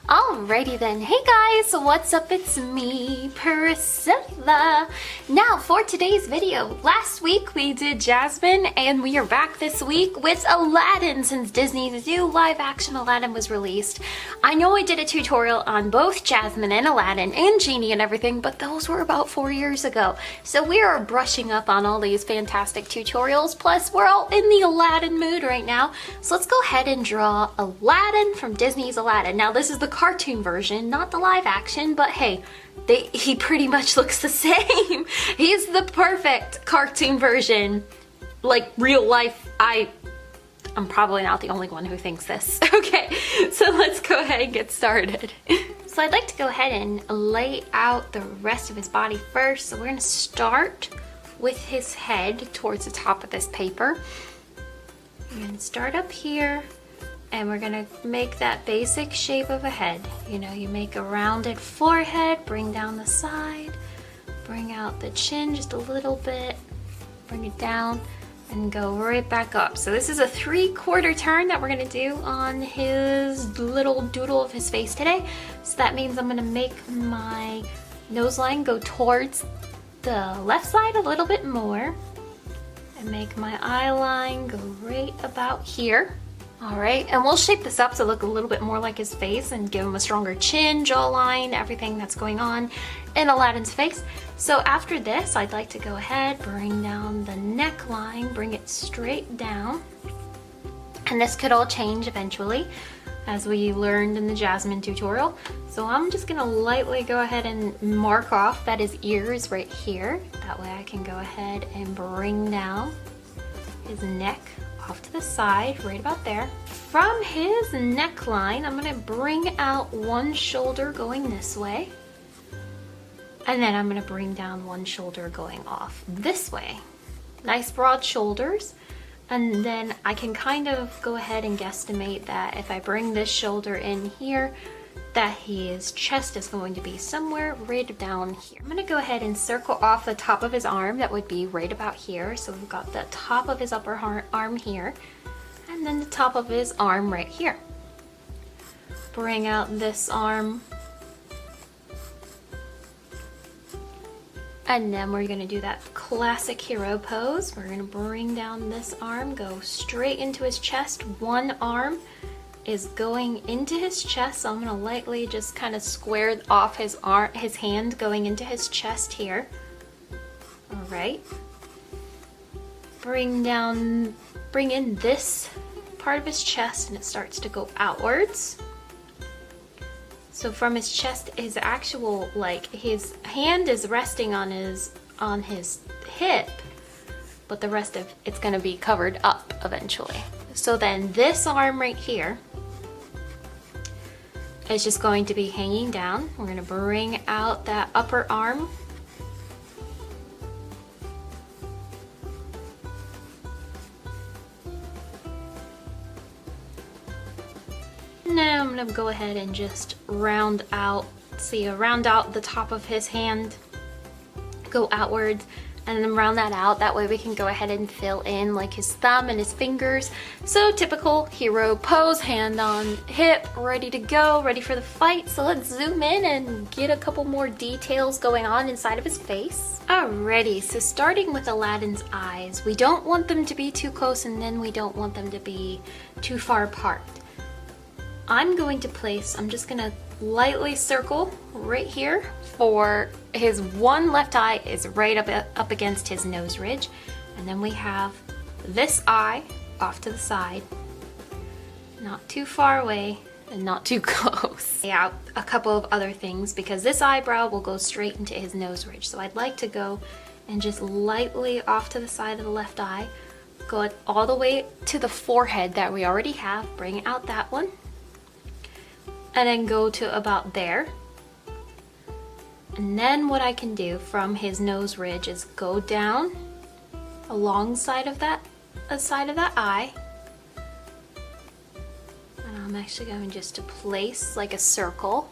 Alrighty then, hey guys, what's up? It's me, Priscilla. Now for today's video, last week we did Jasmine and we are back this week with Aladdin since Disney's new live action Aladdin was released. I know I did a tutorial on both Jasmine and Aladdin and Genie and everything, but those were about 4 years ago. So we are brushing up on all these fantastic tutorials, plus we're all in the Aladdin mood right now. So let's go ahead and draw Aladdin from Disney's Aladdin. Now this is the cartoon version, not the live action, but hey, he pretty much looks the same. He's the perfect cartoon version. Like real life, I'm probably not the only one who thinks this. Okay, so let's go ahead and get started. So I'd like to go ahead and lay out the rest of his body first. So we're gonna start with his head towards the top of this paper. We're gonna start up here. And we're gonna make that basic shape of a head. You know, you make a rounded forehead, bring down the side, bring out the chin just a little bit, bring it down, and go right back up. So this is a 3/4 turn that we're gonna do on his little doodle of his face today. So that means I'm gonna make my nose line go towards the left side a little bit more, and make my eye line go right about here. Alright, and we'll shape this up to look a little bit more like his face and give him a stronger chin, jawline, everything that's going on in Aladdin's face. So after this, I'd like to go ahead, bring down the neckline, bring it straight down. And this could all change eventually, as we learned in the Jasmine tutorial. So I'm just gonna lightly go ahead and mark off that his ear is right here. That way I can go ahead and bring down his neck off to the side, right about there. From his neckline, I'm gonna bring out one shoulder going this way. And then I'm gonna bring down one shoulder going off this way. Nice broad shoulders. And then I can kind of go ahead and guesstimate that if I bring this shoulder in here, that his chest is going to be somewhere right down here. I'm gonna go ahead and circle off the top of his arm. That would be right about here. So we've got the top of his upper arm here, and then the top of his arm right here. Bring out this arm. And then we're gonna do that classic hero pose. We're gonna bring down this arm, go straight into his chest. One arm is going into his chest, so I'm gonna lightly just kind of square off his hand going into his chest here. All right. Bring in this part of his chest, and it starts to go outwards. So from his chest, his actual, like, his hand is resting on his hip, but the rest of it's gonna be covered up eventually. So then this arm right here is just going to be hanging down. We're gonna bring out that upper arm. Now I'm gonna go ahead and just round out the top of his hand, go outwards, and then round that out. That way we can go ahead and fill in like his thumb and his fingers. So typical hero pose, hand on hip, ready to go, ready for the fight. So let's zoom in and get a couple more details going on inside of his face. Alrighty, so starting with Aladdin's eyes, we don't want them to be too close, and then we don't want them to be too far apart. I'm just gonna lightly circle right here for his one left eye is right up against his nose ridge. And then we have this eye off to the side, not too far away and not too close. Yeah, a couple of other things, because this eyebrow will go straight into his nose ridge. So I'd like to go and just lightly off to the side of the left eye, go all the way to the forehead that we already have, bring out that one, and then go to about there. And then what I can do from his nose ridge is go down alongside of that side of that eye. And I'm actually going just to place like a circle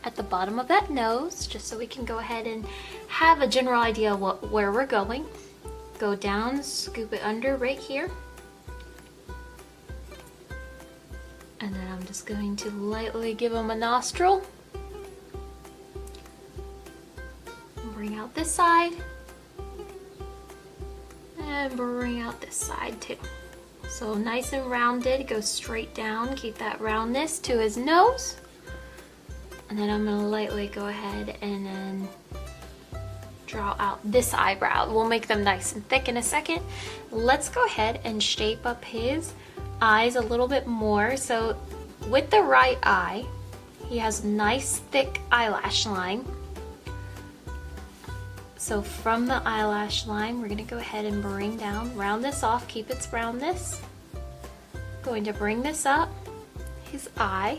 at the bottom of that nose, just so we can go ahead and have a general idea where we're going. Go down, scoop it under right here. And then I'm just going to lightly give him a nostril. Bring out this side. And bring out this side too. So nice and rounded, go straight down, keep that roundness to his nose. And then I'm gonna lightly go ahead and then draw out this eyebrow. We'll make them nice and thick in a second. Let's go ahead and shape up his eyes a little bit more. So with the right eye, he has nice thick eyelash line. So from the eyelash line, we're gonna go ahead and bring down, round this off, keep its roundness. Going to bring this up, his eye,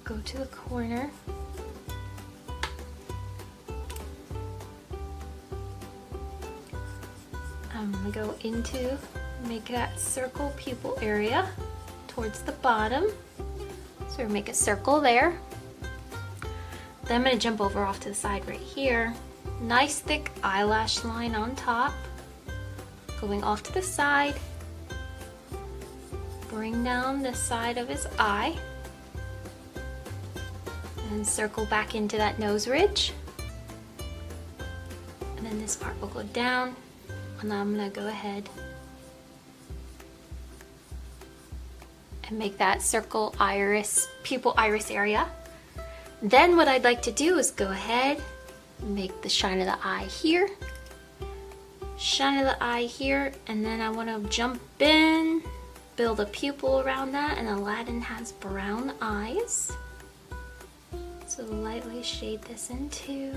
go to the corner. I'm gonna go into, make that circle pupil area towards the bottom. So we make a circle there. Then I'm going to jump over off to the side right here. Nice thick eyelash line on top. Going off to the side. Bring down the side of his eye. And circle back into that nose ridge. And then this part will go down. And then I'm going to go ahead and make that circle iris, pupil iris area. Then what I'd like to do is go ahead and make the shine of the eye here, shine of the eye here, and then I want to jump in, build a pupil around that, and Aladdin has brown eyes. So lightly shade this in too.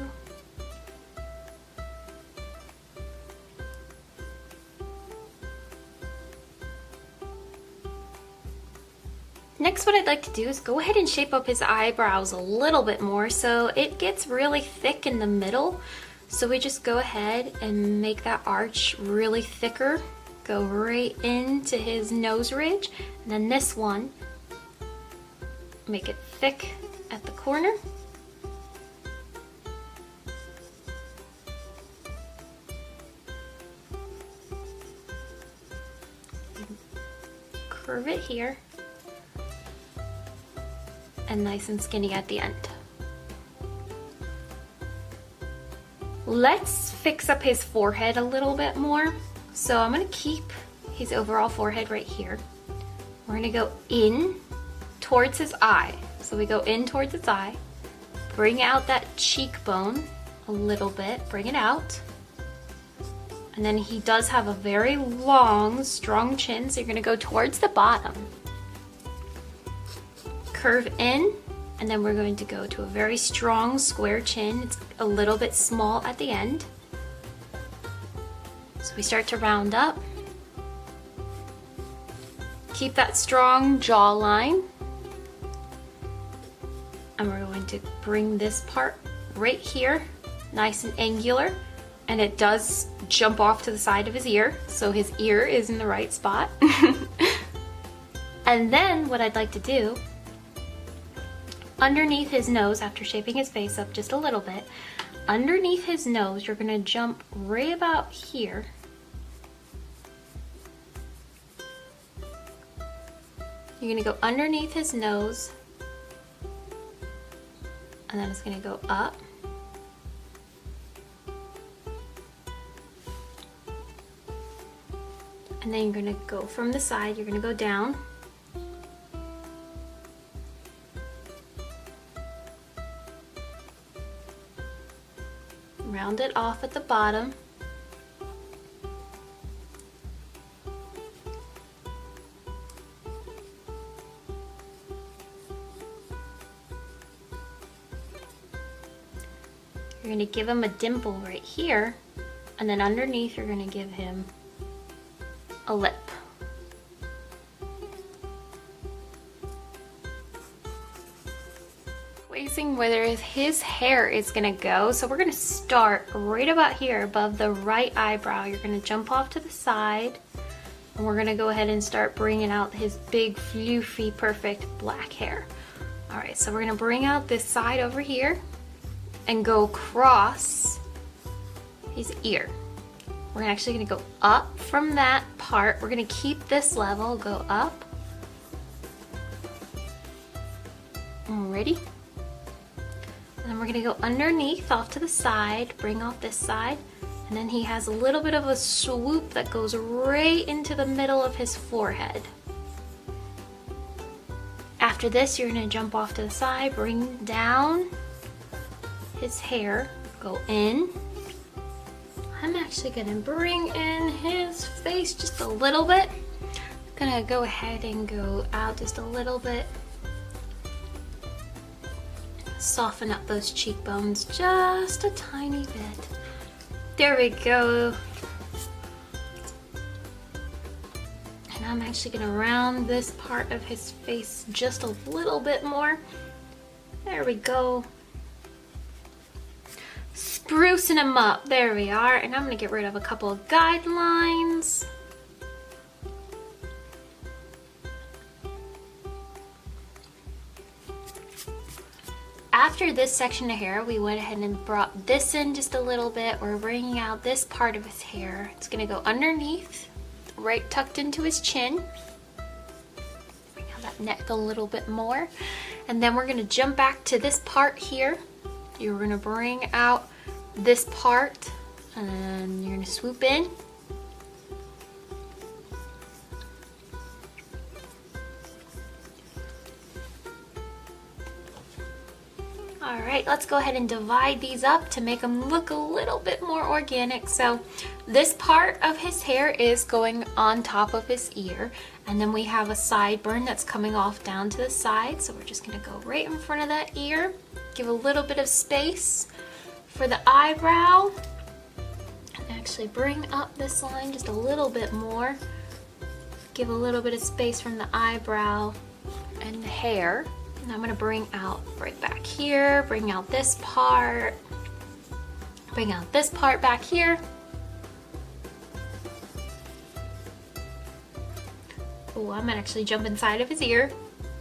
Next, what I'd like to do is go ahead and shape up his eyebrows a little bit more so it gets really thick in the middle. So we just go ahead and make that arch really thicker, go right into his nose ridge, and then this one, make it thick at the corner. Curve it here. And nice and skinny at the end. Let's fix up his forehead a little bit more. So I'm going to keep his overall forehead right here. We're going to go in towards his eye. So we go in towards his eye, bring out that cheekbone a little bit, bring it out. And then he does have a very long, strong chin, so you're going to go towards the bottom. Curve in, and then we're going to go to a very strong square chin. It's a little bit small at the end. So we start to round up. Keep that strong jawline. And we're going to bring this part right here, nice and angular. And it does jump off to the side of his ear, so his ear is in the right spot. And then what I'd like to do, underneath his nose, after shaping his face up just a little bit, underneath his nose, you're gonna jump right about here. You're gonna go underneath his nose, and then it's gonna go up. And then you're gonna go from the side, you're gonna go down. Round it off at the bottom. You're going to give him a dimple right here, and then underneath you're going to give him a lip. Placing where his hair is going to go, so we're going to start right about here above the right eyebrow. You're going to jump off to the side, and we're going to go ahead and start bringing out his big, floofy, perfect black hair. Alright, so we're going to bring out this side over here and go across his ear. We're actually going to go up from that part. We're going to keep this level, go up, Alrighty. And then we're gonna go underneath off to the side, bring off this side, and then he has a little bit of a swoop that goes right into the middle of his forehead. After this, you're gonna jump off to the side, bring down his hair, go in. I'm actually gonna bring in his face just a little bit. I'm gonna go ahead and go out just a little bit. Soften up those cheekbones just a tiny bit. There we go. And I'm actually gonna round this part of his face just a little bit more. There we go. Sprucing him up, there we are. And I'm gonna get rid of a couple of guidelines. After this section of hair, we went ahead and brought this in just a little bit. We're bringing out this part of his hair. It's gonna go underneath, right tucked into his chin. Bring out that neck a little bit more. And then we're gonna jump back to this part here. You're gonna bring out this part, and then you're gonna swoop in. Alright, let's go ahead and divide these up to make them look a little bit more organic. So this part of his hair is going on top of his ear, and then we have a sideburn that's coming off down to the side. So we're just going to go right in front of that ear, give a little bit of space for the eyebrow, and actually bring up this line just a little bit more. Give a little bit of space from the eyebrow and the hair. And I'm gonna bring out right back here, bring out this part, bring out this part back here. Oh, I'm gonna actually jump inside of his ear,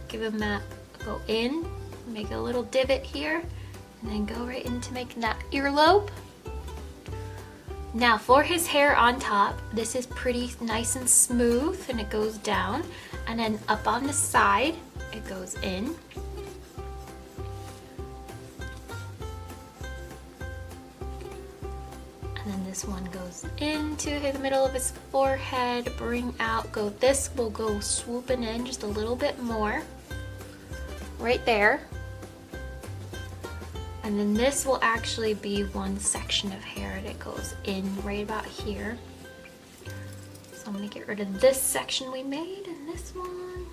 give him that, go in, make a little divot here, and then go right into making that earlobe. Now for his hair on top, this is pretty nice and smooth, and it goes down, and then up on the side, it goes in. And then this one goes into the middle of his forehead, bring out, go, this will go swooping in just a little bit more, right there. And then this will actually be one section of hair that goes in right about here. So I'm gonna get rid of this section we made and this one.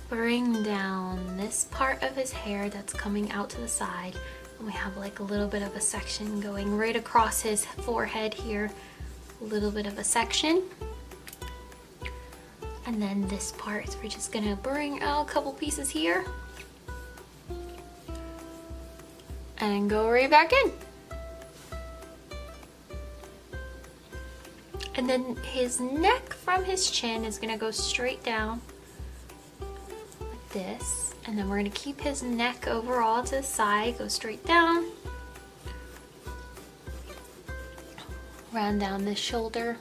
Bring down this part of his hair that's coming out to the side, and we have like a little bit of a section going right across his forehead here, a little bit of a section. And then this part, so we're just gonna bring out a couple pieces here and go right back in. And then his neck from his chin is gonna go straight down this, and then we're going to keep his neck overall to the side, go straight down, round down this shoulder.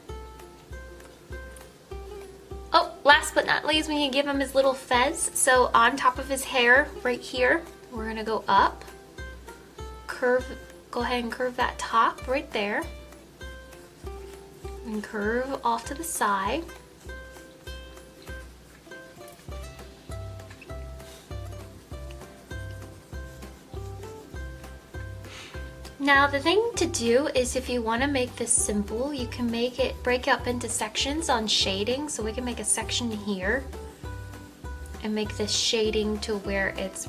Oh, last but not least, we can give him his little fez. So on top of his hair right here, we're going to go up, curve, go ahead and curve that top right there, and curve off to the side. Now the thing to do is, if you want to make this simple, you can make it break up into sections on shading. So we can make a section here and make this shading to where it's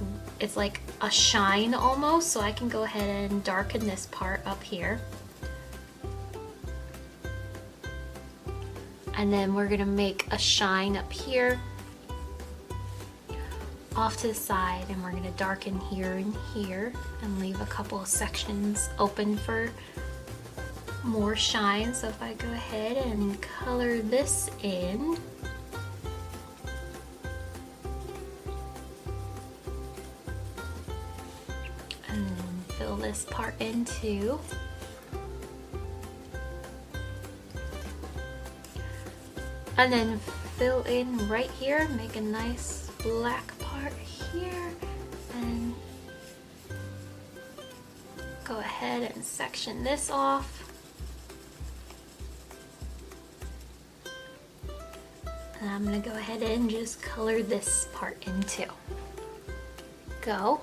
like a shine almost. So I can go ahead and darken this part up here. And then we're gonna make a shine up here, off to the side, and we're going to darken here and here and leave a couple of sections open for more shine. So if I go ahead and color this in, and then fill this part in too. And then fill in right here, make a nice black part here and go ahead and section this off. And I'm gonna go ahead and just color this part in too. Go.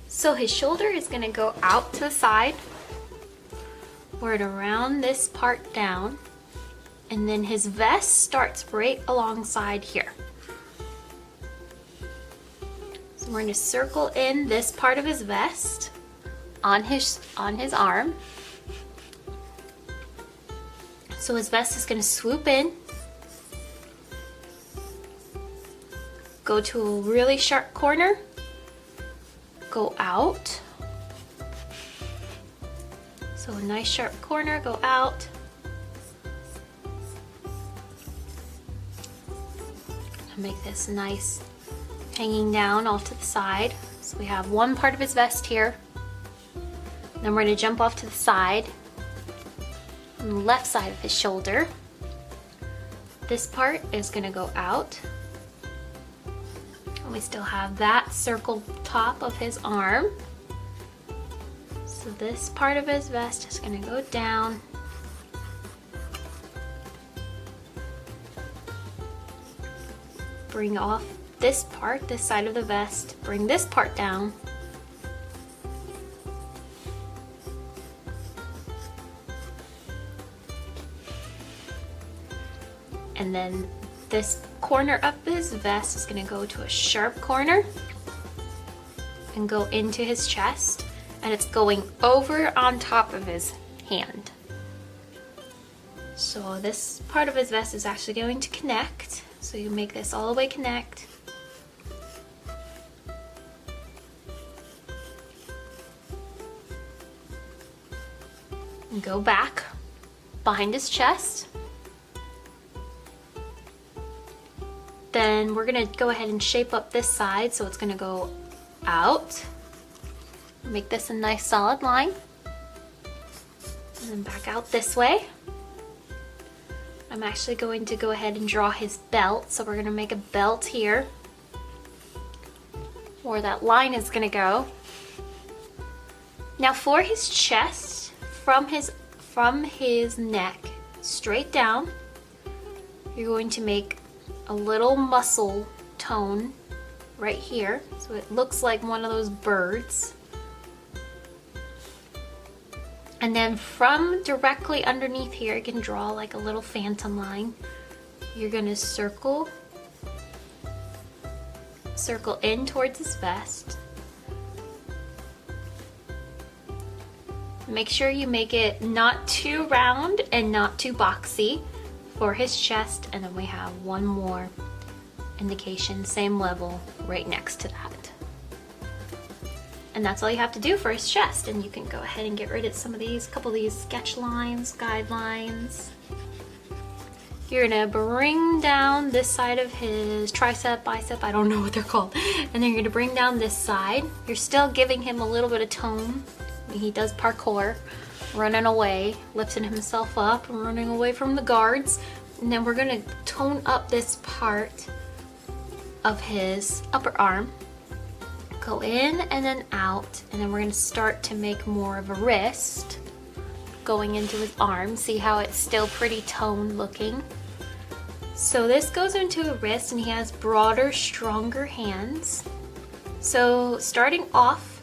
So his shoulder is gonna go out to the side, word around this part down, and then his vest starts right alongside here. So we're gonna circle in this part of his vest on his arm. So his vest is gonna swoop in, go to a really sharp corner, go out. So a nice sharp corner, go out. Make this nice hanging down off to the side. So we have one part of his vest here. Then we're gonna jump off to the side, on the left side of his shoulder. This part is gonna go out. And we still have that circle top of his arm. So this part of his vest is gonna go down. Bring off this part, this side of the vest, bring this part down. And then this corner of his vest is gonna go to a sharp corner and go into his chest, and it's going over on top of his hand. So this part of his vest is actually going to connect. So you make this all the way connect. And go back behind his chest. Then we're gonna go ahead and shape up this side, so it's gonna go out. Make this a nice solid line. And then back out this way. I'm actually going to go ahead and draw his belt, so we're gonna make a belt here where that line is gonna go. Now for his chest, from his neck straight down, you're going to make a little muscle tone right here, so it looks like one of those birds. And then from directly underneath here, you can draw like a little phantom line. You're gonna circle in towards his vest. Make sure you make it not too round and not too boxy for his chest, and then we have one more indication, same level, right next to that. And that's all you have to do for his chest, and you can go ahead and get rid of some of these, couple of these sketch lines, guidelines. You're gonna bring down this side of his tricep, bicep, I don't know what they're called, and then you're gonna bring down this side. You're still giving him a little bit of tone. He does parkour, running away, lifting himself up and running away from the guards. And then we're gonna tone up this part of his upper arm. Go in and then out, and then we're gonna start to make more of a wrist going into his arm. See how it's still pretty toned looking. So this goes into a wrist, and he has broader, stronger hands. So starting off,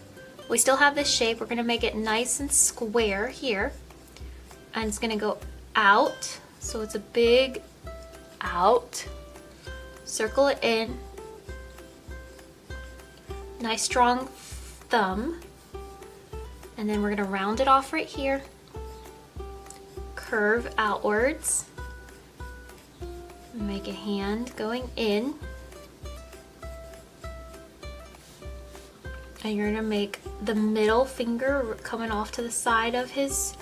we still have this shape. We're gonna make it nice and square here, and it's gonna go out. So it's a big out. Circle it in. Nice strong thumb. And then we're gonna round it off right here. Curve outwards. Make a hand going in. And you're gonna make the middle finger coming off to the side of his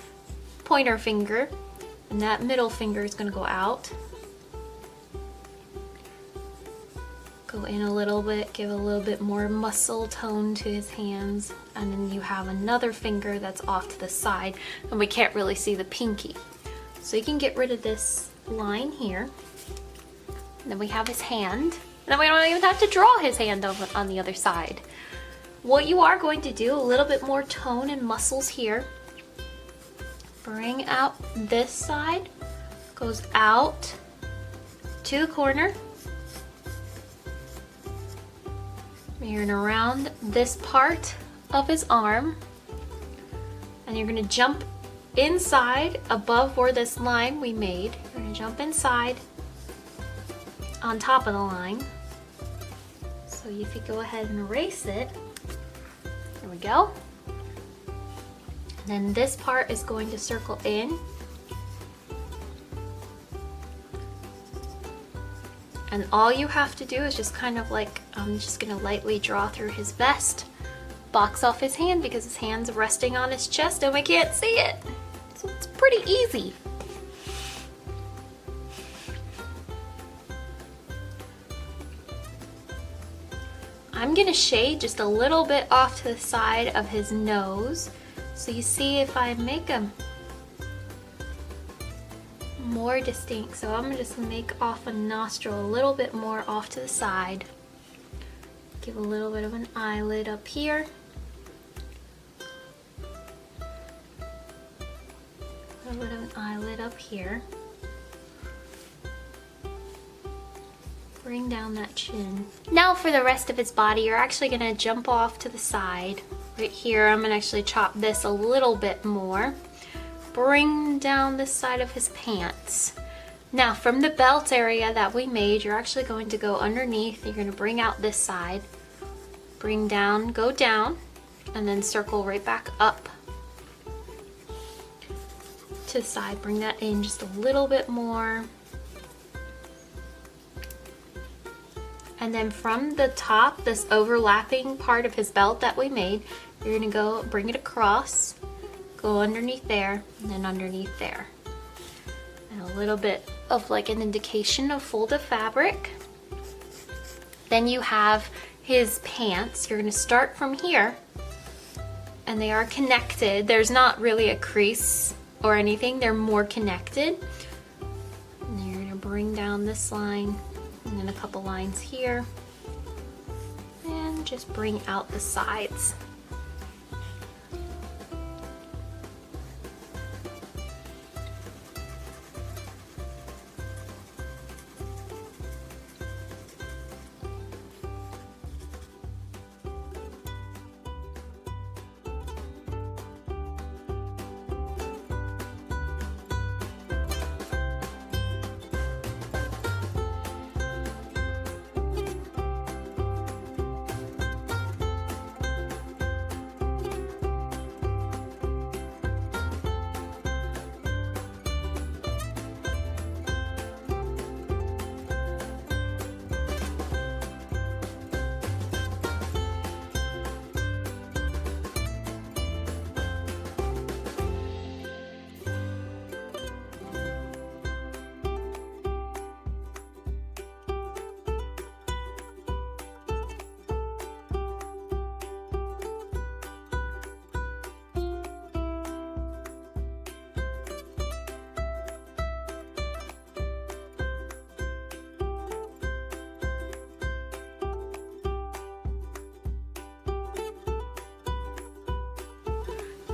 pointer finger. And that middle finger is going to go out. Go in a little bit, give a little bit more muscle tone to his hands. And then you have another finger that's off to the side, and we can't really see the pinky. So you can get rid of this line here. And then we have his hand. And then we don't even have to draw his hand over on the other side. What you are going to do, a little bit more tone and muscles here. Bring out this side, goes out to the corner. You're gonna round this part of his arm, and you're gonna jump inside above where this line we made. You're gonna jump inside on top of the line. So if you go ahead and erase it, there we go. And then this part is going to circle in. And all you have to do is just kind of like, I'm just gonna lightly draw through his vest, box off his hand because his hand's resting on his chest and we can't see it. So it's pretty easy. I'm gonna shade just a little bit off to the side of his nose. So you see if I make him more distinct. So I'm gonna just make off a nostril a little bit more off to the side. Give a little bit of an eyelid up here. A little bit of an eyelid up here. Bring down that chin. Now for the rest of his body, you're actually gonna jump off to the side. Right here, I'm gonna actually chop this a little bit more. Bring down this side of his pants. Now from the belt area that we made, you're actually going to go underneath. You're gonna bring out this side. Bring down, go down, and then circle right back up to the side. Bring that in just a little bit more. And then from the top, this overlapping part of his belt that we made, you're gonna go bring it across, go underneath there, and then underneath there. And a little bit of like an indication of fold of fabric. Then you have his pants. You're gonna start from here, and they are connected. There's not really a crease or anything, they're more connected. And then you're gonna bring down this line, and then a couple lines here, and just bring out the sides.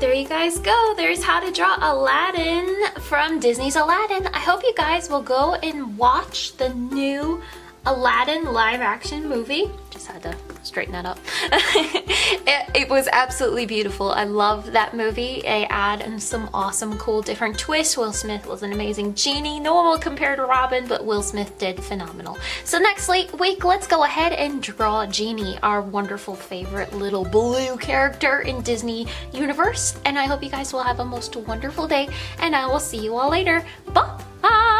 There you guys go. There's how to draw Aladdin from Disney's Aladdin. I hope you guys will go and watch the new Aladdin live action movie. Just had to straighten that up. It was absolutely beautiful. I love that movie. They add in some awesome, cool, different twists. Will Smith was an amazing genie. No one will compare to Robin, but Will Smith did phenomenal. So next week, let's go ahead and draw Genie, our wonderful favorite little blue character in Disney universe. And I hope you guys will have a most wonderful day, and I will see you all later. Bye!